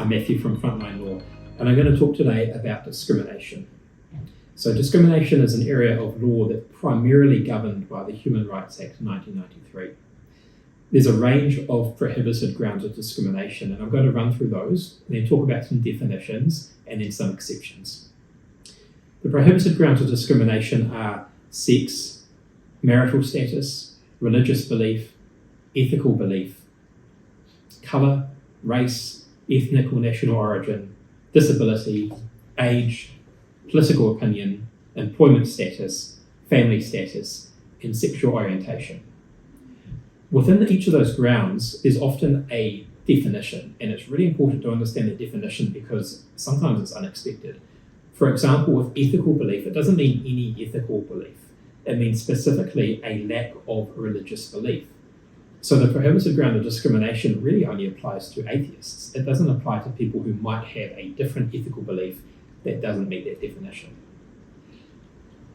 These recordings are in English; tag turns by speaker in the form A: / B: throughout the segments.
A: I'm Matthew from Frontline Law, and I'm going to talk today about discrimination. So discrimination is an area of law that's primarily governed by the Human Rights Act 1993. There's a range of prohibited grounds of discrimination, and I'm going to run through those and then talk about some definitions and then some exceptions. The prohibited grounds of discrimination are sex, marital status, religious belief, ethical belief, colour, race, ethnic or national origin, disability, age, political opinion, employment status, family status, and sexual orientation. Within each of those grounds, there's often a definition, and it's really important to understand the definition because sometimes it's unexpected. For example, with ethical belief, it doesn't mean any ethical belief. It means specifically a lack of religious belief. So the prohibited ground of discrimination really only applies to atheists. It doesn't apply to people who might have a different ethical belief that doesn't meet that definition.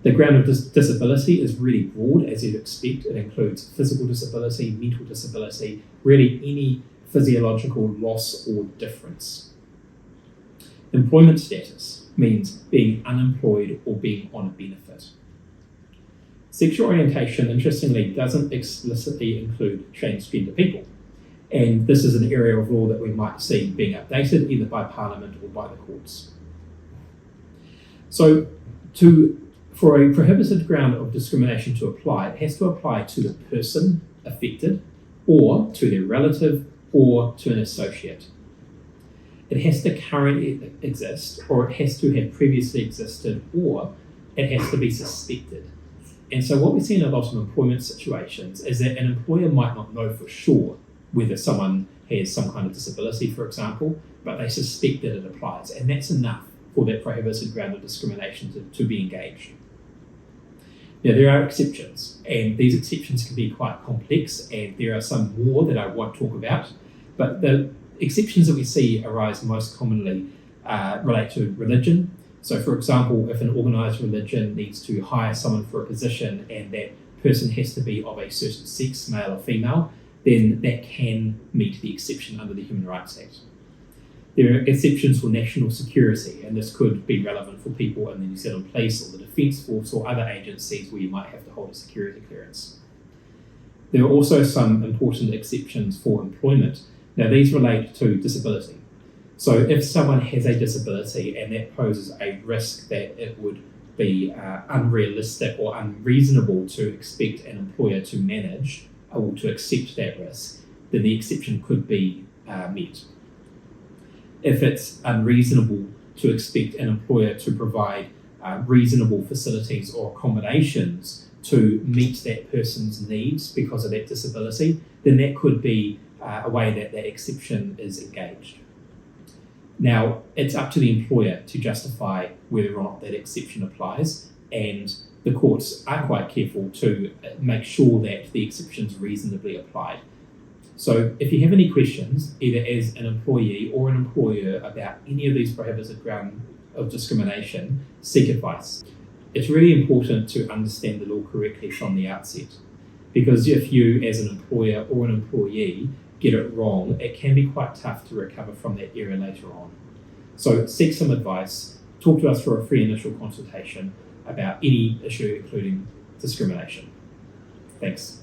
A: The ground of disability is really broad, as you'd expect. It includes physical disability, mental disability, really any physiological loss or difference. Employment status means being unemployed or being on a benefit. Sexual orientation, interestingly, doesn't explicitly include transgender people. And this is an area of law that we might see being updated either by Parliament or by the courts. So for a prohibited ground of discrimination to apply, it has to apply to the person affected or to their relative or to an associate. It has to currently exist, or it has to have previously existed, or it has to be suspected. And so what we see in a lot of employment situations is that an employer might not know for sure whether someone has some kind of disability, for example, but they suspect that it applies, and that's enough for that prohibited ground of discrimination to be engaged. Now, there are exceptions, and these exceptions can be quite complex, and there are some more that I won't talk about, but the exceptions that we see arise most commonly relate to religion. So, for example, if an organised religion needs to hire someone for a position and that person has to be of a certain sex, male or female, then that can meet the exception under the Human Rights Act. There are exceptions for national security, and this could be relevant for people in the New Zealand Police or the Defence Force or other agencies where you might have to hold a security clearance. There are also some important exceptions for employment. Now, these relate to disability. So if someone has a disability and that poses a risk that it would be unrealistic or unreasonable to expect an employer to manage or to accept that risk, then the exception could be met. If it's unreasonable to expect an employer to provide reasonable facilities or accommodations to meet that person's needs because of that disability, then that could be a way that that exception is engaged. Now, it's up to the employer to justify whether or not that exception applies, and the courts are quite careful to make sure that the exception's reasonably applied. So if you have any questions, either as an employee or an employer about any of these prohibited grounds of discrimination, seek advice. It's really important to understand the law correctly from the outset, because if you as an employer or an employee get it wrong, it can be quite tough to recover from that error later on. So seek some advice, talk to us for a free initial consultation about any issue including discrimination. Thanks.